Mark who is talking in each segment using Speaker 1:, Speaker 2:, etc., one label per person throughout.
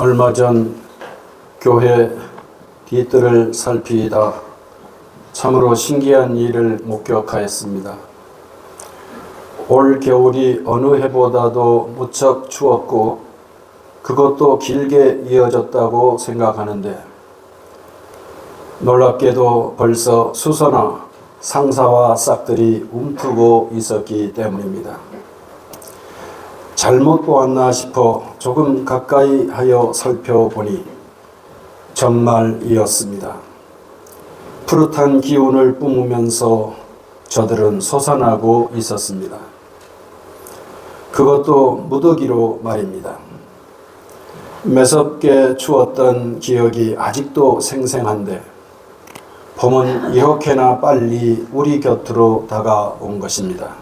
Speaker 1: 얼마 전 교회 뒤뜰을 살피다 참으로 신기한 일을 목격하였습니다. 올 겨울이 어느 해보다도 무척 추웠고 그것도 길게 이어졌다고 생각하는데 놀랍게도 벌써 수소나 상사와 싹들이 움트고 있었기 때문입니다. 잘못 보았나 싶어 조금 가까이 하여 살펴보니 정말이었습니다. 푸릇한 기운을 뿜으면서 저들은 솟아나고 있었습니다. 그것도 무더기로 말입니다. 매섭게 추웠던 기억이 아직도 생생한데 봄은 이렇게나 빨리 우리 곁으로 다가온 것입니다.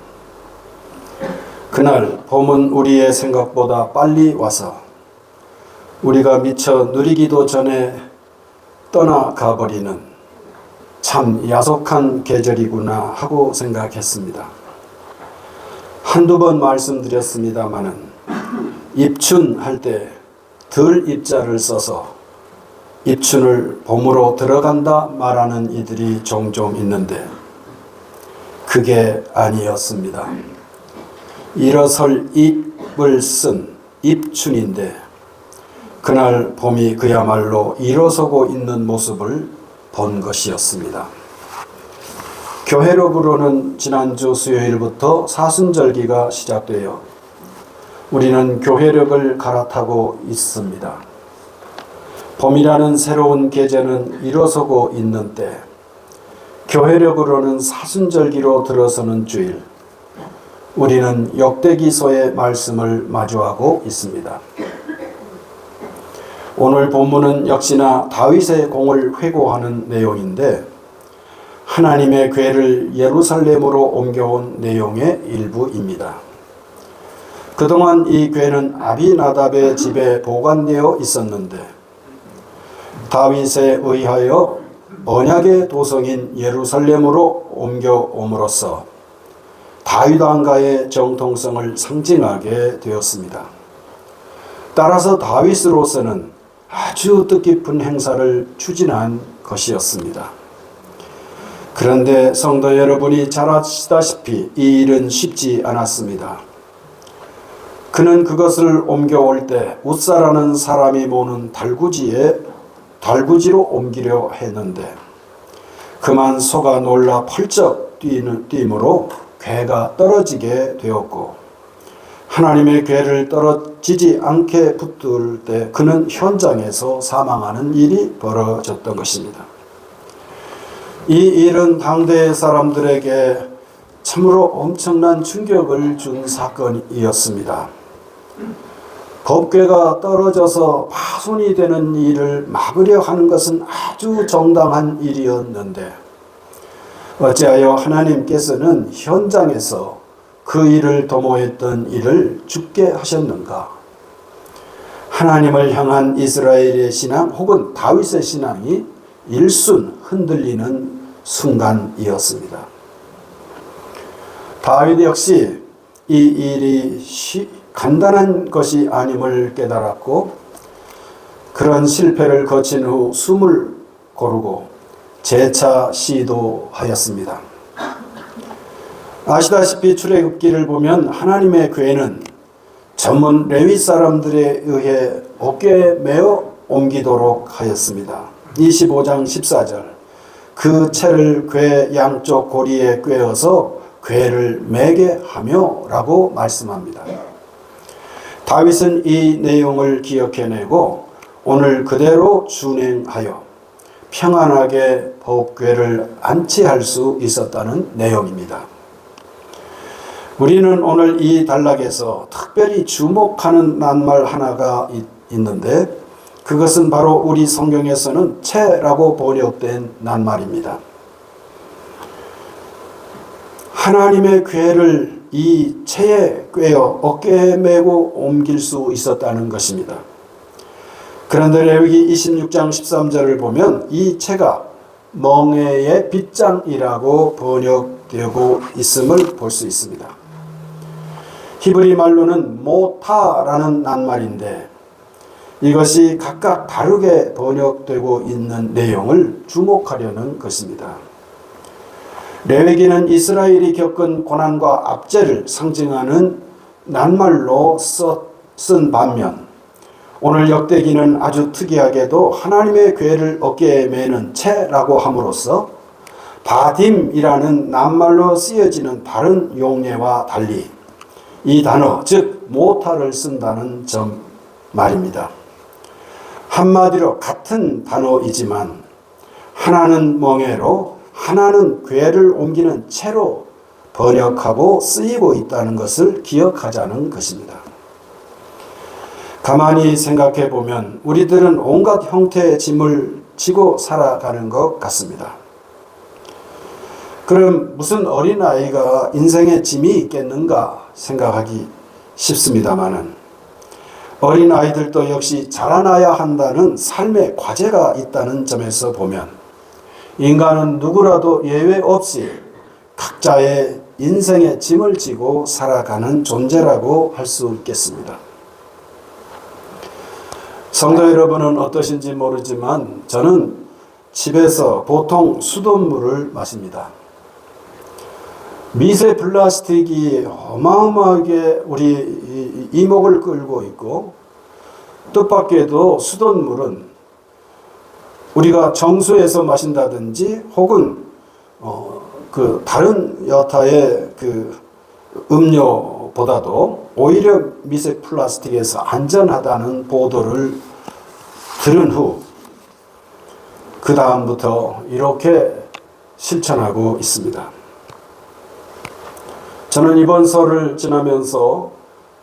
Speaker 1: 그날 봄은 우리의 생각보다 빨리 와서 우리가 미처 누리기도 전에 떠나가버리는 참 야속한 계절이구나 하고 생각했습니다. 한두 번 말씀드렸습니다마는 입춘할 때 덜 입자를 써서 입춘을 봄으로 들어간다 말하는 이들이 종종 있는데 그게 아니었습니다. 일어설 입을 쓴 입춘인데 그날 봄이 그야말로 일어서고 있는 모습을 본 것이었습니다. 교회력으로는 지난주 수요일부터 사순절기가 시작되어 우리는 교회력을 갈아타고 있습니다. 봄이라는 새로운 계절은 일어서고 있는 때 교회력으로는 사순절기로 들어서는 주일 우리는 역대기서의 말씀을 마주하고 있습니다. 오늘 본문은 역시나 다윗의 공을 회고하는 내용인데 하나님의 궤를 예루살렘으로 옮겨온 내용의 일부입니다. 그동안 이 궤는 아비나답의 집에 보관되어 있었는데 다윗에 의하여 언약의 도성인 예루살렘으로 옮겨옴으로써 다윗 왕가의 정통성을 상징하게 되었습니다. 따라서 다윗으로서는 아주 뜻깊은 행사를 추진한 것이었습니다. 그런데 성도 여러분이 잘 아시다시피 이 일은 쉽지 않았습니다. 그는 그것을 옮겨올 때 웃사라는 사람이 모는 달구지로 옮기려 했는데 그만 속아 놀라 펄쩍 뛰므로 궤가 떨어지게 되었고 하나님의 궤를 떨어지지 않게 붙들 때 그는 현장에서 사망하는 일이 벌어졌던 것입니다. 이 일은 당대 사람들에게 참으로 엄청난 충격을 준 사건이었습니다. 법궤가 떨어져서 파손이 되는 일을 막으려 하는 것은 아주 정당한 일이었는데 어찌하여 하나님께서는 현장에서 그 일을 도모했던 일을 죽게 하셨는가? 하나님을 향한 이스라엘의 신앙 혹은 다윗의 신앙이 일순 흔들리는 순간이었습니다. 다윗 역시 이 일이 간단한 것이 아님을 깨달았고 그런 실패를 거친 후 숨을 고르고 재차 시도하였습니다. 아시다시피 출애굽기를 보면 하나님의 궤는 전문 레위 사람들에 의해 어깨에 메어 옮기도록 하였습니다. 25장 14절 그 채를 궤 양쪽 고리에 꿰어서 궤를 매게 하며 라고 말씀합니다. 다윗은 이 내용을 기억해내고 오늘 그대로 준행하여 평안하게 법궤를 안치할 수 있었다는 내용입니다. 우리는 오늘 이 단락에서 특별히 주목하는 낱말 하나가 있는데 그것은 바로 우리 성경에서는 채라고 번역된 낱말입니다. 하나님의 궤를 이 채에 꿰어 어깨에 메고 옮길 수 있었다는 것입니다. 그런데 레위기 26장 13절을 보면 이 채가 멍에의 빗장이라고 번역되고 있음을 볼 수 있습니다. 히브리 말로는 모타라는 낱말인데 이것이 각각 다르게 번역되고 있는 내용을 주목하려는 것입니다. 레위기는 이스라엘이 겪은 고난과 압제를 상징하는 낱말로 쓴 반면 오늘 역대기는 아주 특이하게도 하나님의 괴를 어깨에 매는 채라고 함으로써 바딤이라는 낱말로 쓰여지는 다른 용례와 달리 이 단어, 즉 모타를 쓴다는 점 말입니다. 한마디로 같은 단어이지만 하나는 멍에로 하나는 괴를 옮기는 채로 번역하고 쓰이고 있다는 것을 기억하자는 것입니다. 가만히 생각해 보면 우리들은 온갖 형태의 짐을 지고 살아가는 것 같습니다. 그럼 무슨 어린아이가 인생에 짐이 있겠는가 생각하기 쉽습니다마는 어린아이들도 역시 자라나야 한다는 삶의 과제가 있다는 점에서 보면 인간은 누구라도 예외 없이 각자의 인생의 짐을 지고 살아가는 존재라고 할 수 있겠습니다. 성도 여러분은 어떠신지 모르지만 저는 집에서 보통 수돗물을 마십니다. 미세 플라스틱이 어마어마하게 우리 이목을 끌고 있고 뜻밖에도 수돗물은 우리가 정수해서 마신다든지 혹은 다른 여타의 음료보다도 오히려 미세 플라스틱에서 안전하다는 보도를 들은 후 그 다음부터 이렇게 실천하고 있습니다. 저는 이번 설을 지나면서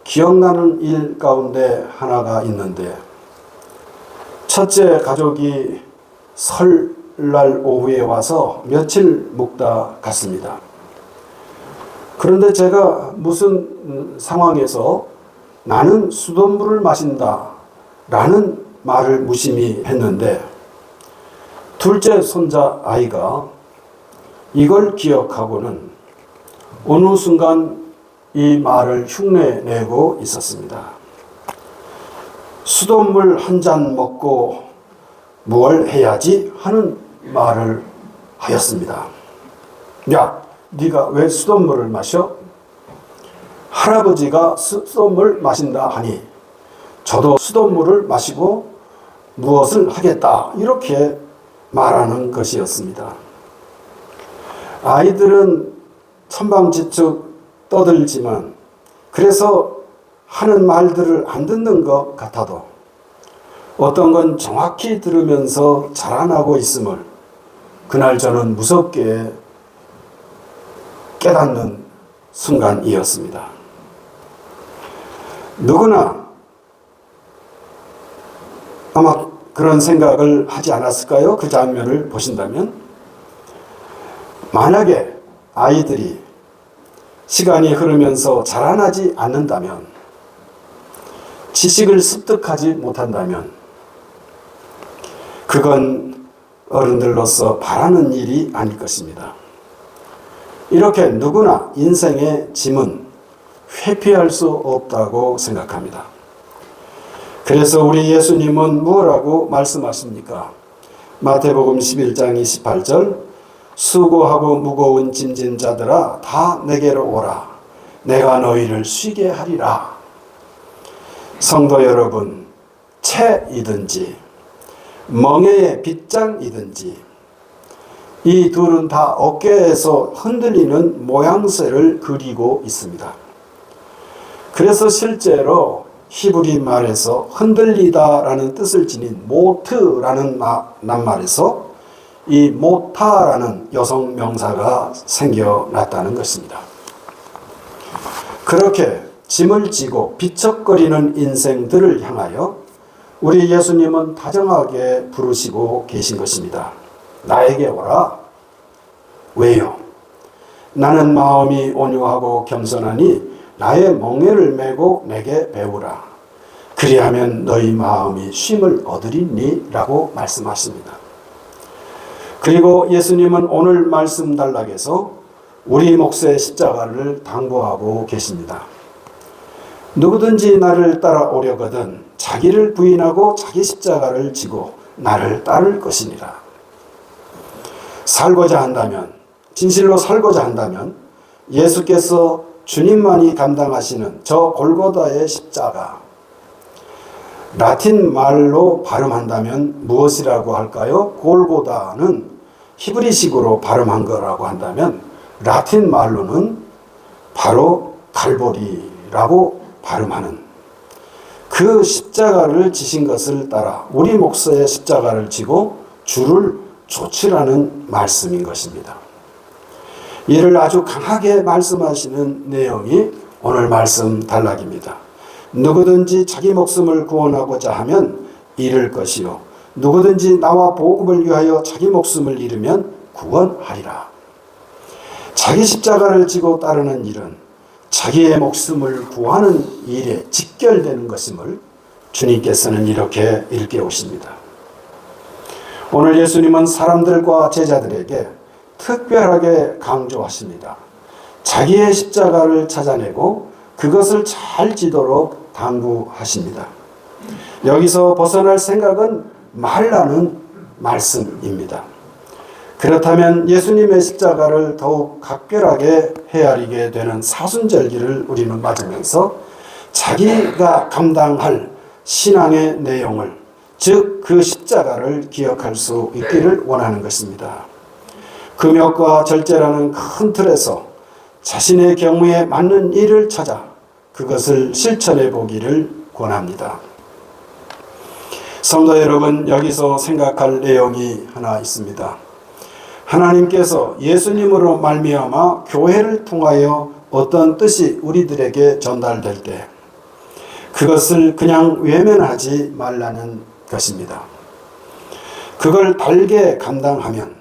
Speaker 1: 기억나는 일 가운데 하나가 있는데 첫째 가족이 설날 오후에 와서 며칠 묵다 갔습니다. 그런데 제가 무슨 상황에서 나는 수돗물을 마신다 라는 말을 무심히 했는데 둘째 손자 아이가 이걸 기억하고는 어느 순간 이 말을 흉내내고 있었습니다. 수돗물 한 잔 먹고 뭘 해야지 하는 말을 하였습니다. 야, 네가 왜 수돗물을 마셔? 할아버지가 수돗물 마신다 하니 저도 수돗물을 마시고 무엇을 하겠다 이렇게 말하는 것이었습니다. 아이들은 천방지축 떠들지만 그래서 하는 말들을 안 듣는 것 같아도 어떤 건 정확히 들으면서 자라나고 있음을 그날 저는 무섭게 깨닫는 순간이었습니다. 누구나 아마 그런 생각을 하지 않았을까요? 그 장면을 보신다면 만약에 아이들이 시간이 흐르면서 자라나지 않는다면 지식을 습득하지 못한다면 그건 어른들로서 바라는 일이 아닐 것입니다. 이렇게 누구나 인생의 짐은 회피할 수 없다고 생각합니다. 그래서 우리 예수님은 뭐라고 말씀하십니까? 마태복음 11장 28절 수고하고 무거운 짐진 자들아 다 내게로 오라 내가 너희를 쉬게 하리라. 성도 여러분, 채이든지 멍에의 빗장이든지 이 둘은 다 어깨에서 흔들리는 모양새를 그리고 있습니다. 그래서 실제로 히브리 말에서 흔들리다라는 뜻을 지닌 모트라는 낱말에서 이 모타라는 여성 명사가 생겨났다는 것입니다. 그렇게 짐을 지고 비척거리는 인생들을 향하여 우리 예수님은 다정하게 부르시고 계신 것입니다. 나에게 오라. 왜요? 나는 마음이 온유하고 겸손하니 나의 멍에를 메고 내게 배우라. 그리하면 너희 마음이 쉼을 얻으리니 라고 말씀하십니다. 그리고 예수님은 오늘 말씀 단락에서 우리 몫의 십자가를 당부하고 계십니다. 누구든지 나를 따라오려거든 자기를 부인하고 자기 십자가를 지고 나를 따를 것이니라. 살고자 한다면, 진실로 살고자 한다면 예수께서 주님만이 감당하시는 저 골고다의 십자가, 라틴 말로 발음한다면 무엇이라고 할까요? 골고다는 히브리식으로 발음한 거라고 한다면 라틴 말로는 바로 갈보리라고 발음하는 그 십자가를 지신 것을 따라 우리 목서의 십자가를 지고 주를 좇으라는 말씀인 것입니다. 이를 아주 강하게 말씀하시는 내용이 오늘 말씀 단락입니다. 누구든지 자기 목숨을 구원하고자 하면 잃을 것이요 누구든지 나와 복음을 위하여 자기 목숨을 잃으면 구원하리라. 자기 십자가를 지고 따르는 일은 자기의 목숨을 구하는 일에 직결되는 것임을 주님께서는 이렇게 일깨우십니다. 오늘 예수님은 사람들과 제자들에게 특별하게 강조하십니다. 자기의 십자가를 찾아내고 그것을 잘 지도록 당부하십니다. 여기서 벗어날 생각은 말라는 말씀입니다. 그렇다면 예수님의 십자가를 더욱 각별하게 헤아리게 되는 사순절기를 우리는 맞으면서 자기가 감당할 신앙의 내용을, 즉 그 십자가를 기억할 수 있기를 원하는 것입니다. 금욕과 절제라는 큰 틀에서 자신의 경우에 맞는 일을 찾아 그것을 실천해 보기를 권합니다. 성도 여러분, 여기서 생각할 내용이 하나 있습니다. 하나님께서 예수님으로 말미암아 교회를 통하여 어떤 뜻이 우리들에게 전달될 때 그것을 그냥 외면하지 말라는 것입니다. 그걸 달게 감당하면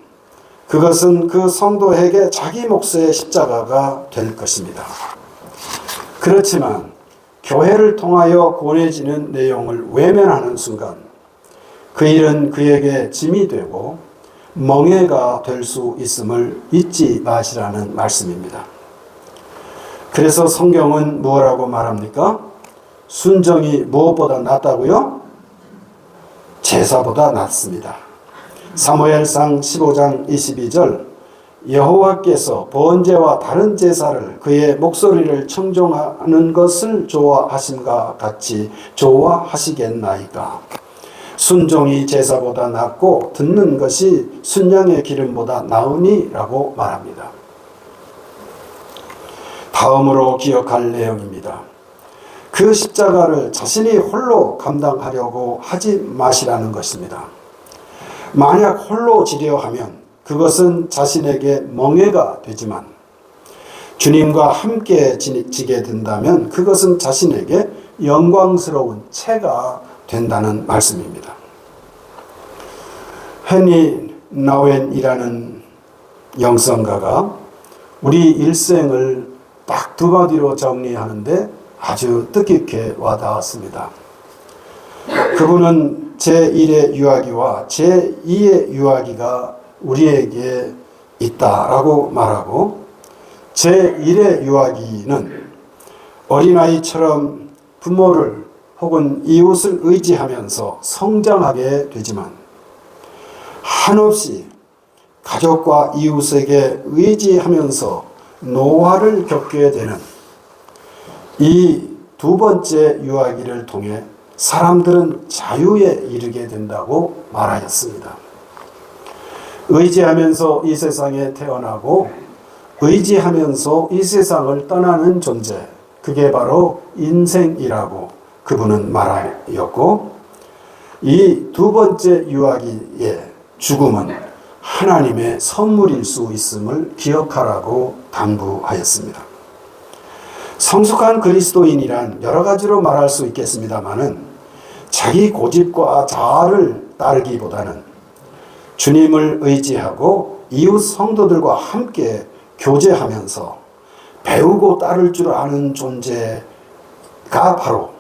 Speaker 1: 그것은 그 성도에게 자기 몫의 십자가가 될 것입니다. 그렇지만 교회를 통하여 권해지는 내용을 외면하는 순간 그 일은 그에게 짐이 되고 멍해가 될 수 있음을 잊지 마시라는 말씀입니다. 그래서 성경은 뭐라고 말합니까? 순종이 무엇보다 낫다고요? 제사보다 낫습니다. 사무엘상 15장 22절, 여호와께서 번제와 다른 제사를 그의 목소리를 청종하는 것을 좋아하심과 같이 좋아하시겠나이까. 순종이 제사보다 낫고 듣는 것이 순양의 기름보다 나으니 라고 말합니다. 다음으로 기억할 내용입니다. 그 십자가를 자신이 홀로 감당하려고 하지 마시라는 것입니다. 만약 홀로 지려 하면 그것은 자신에게 멍해가 되지만 주님과 함께 지게 된다면 그것은 자신에게 영광스러운 체가 된다는 말씀입니다. 헤니 나웬이라는 영성가가 우리 일생을 딱 두 마디로 정리하는데 아주 뜻깊게 와닿았습니다. 그분은 제1의 유아기와 제2의 유아기가 우리에게 있다라고 말하고, 제1의 유아기는 어린아이처럼 부모를 혹은 이웃을 의지하면서 성장하게 되지만 한없이 가족과 이웃에게 의지하면서 노화를 겪게 되는 이 두 번째 유아기를 통해 사람들은 자유에 이르게 된다고 말하였습니다. 의지하면서 이 세상에 태어나고 의지하면서 이 세상을 떠나는 존재, 그게 바로 인생이라고 그분은 말하였고, 이 두 번째 유아기의 죽음은 하나님의 선물일 수 있음을 기억하라고 당부하였습니다. 성숙한 그리스도인이란 여러 가지로 말할 수 있겠습니다마는 자기 고집과 자아를 따르기보다는 주님을 의지하고 이웃 성도들과 함께 교제하면서 배우고 따를 줄 아는 존재가 바로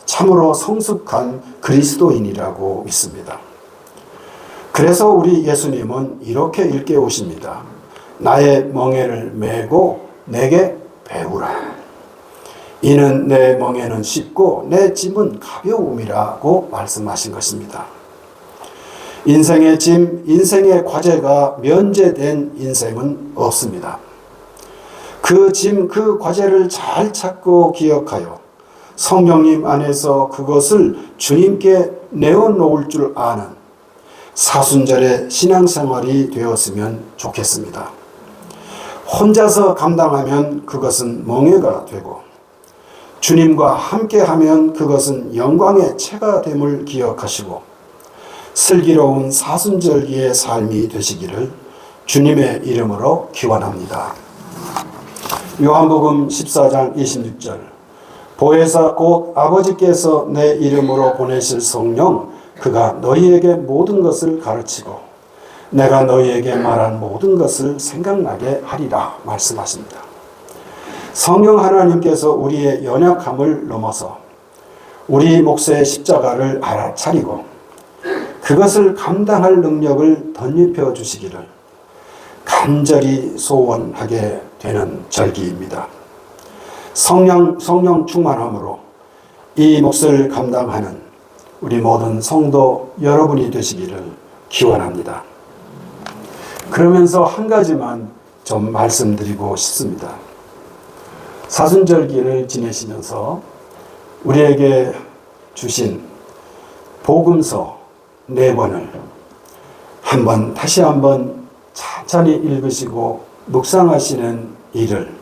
Speaker 1: 참으로 성숙한 그리스도인이라고 믿습니다. 그래서 우리 예수님은 이렇게 일깨우십니다. 나의 멍에를 메고 내게 배우라. 이는 내 멍에는 쉽고 내 짐은 가벼움이라고 말씀하신 것입니다. 인생의 짐, 인생의 과제가 면제된 인생은 없습니다. 그 짐, 그 과제를 잘 찾고 기억하여 성령님 안에서 그것을 주님께 내어놓을 줄 아는 사순절의 신앙생활이 되었으면 좋겠습니다. 혼자서 감당하면 그것은 멍해가 되고 주님과 함께하면 그것은 영광의 채가 됨을 기억하시고 슬기로운 사순절기의 삶이 되시기를 주님의 이름으로 기원합니다. 요한복음 14장 26절 보혜사 곧 아버지께서 내 이름으로 보내실 성령 그가 너희에게 모든 것을 가르치고 내가 너희에게 말한 모든 것을 생각나게 하리라 말씀하십니다. 성령 하나님께서 우리의 연약함을 넘어서 우리 몫의 십자가를 알아차리고 그것을 감당할 능력을 덧입혀 주시기를 간절히 소원하게 되는 절기입니다. 성령 충만함으로 이 몫을 감당하는 우리 모든 성도 여러분이 되시기를 기원합니다. 그러면서 한 가지만 좀 말씀드리고 싶습니다. 사순절기를 지내시면서 우리에게 주신 복음서 4권을 다시 한번 천천히 읽으시고 묵상하시는 일을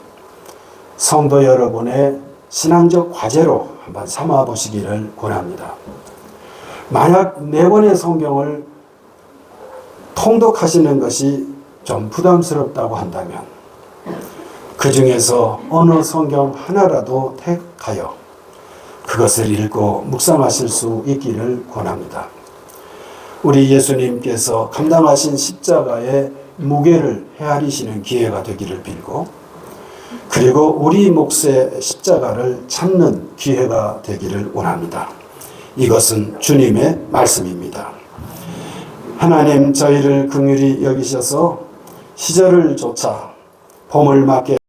Speaker 1: 성도 여러분의 신앙적 과제로 한번 삼아 보시기를 권합니다. 만약 4권의 성경을 통독하시는 것이 좀 부담스럽다고 한다면 그 중에서 어느 성경 하나라도 택하여 그것을 읽고 묵상하실 수 있기를 권합니다. 우리 예수님께서 감당하신 십자가의 무게를 헤아리시는 기회가 되기를 빌고 그리고 우리 몫의 십자가를 찾는 기회가 되기를 원합니다. 이것은 주님의 말씀입니다. 하나님 저희를 긍휼히 여기셔서 시절을 쫓아 봄을 맞게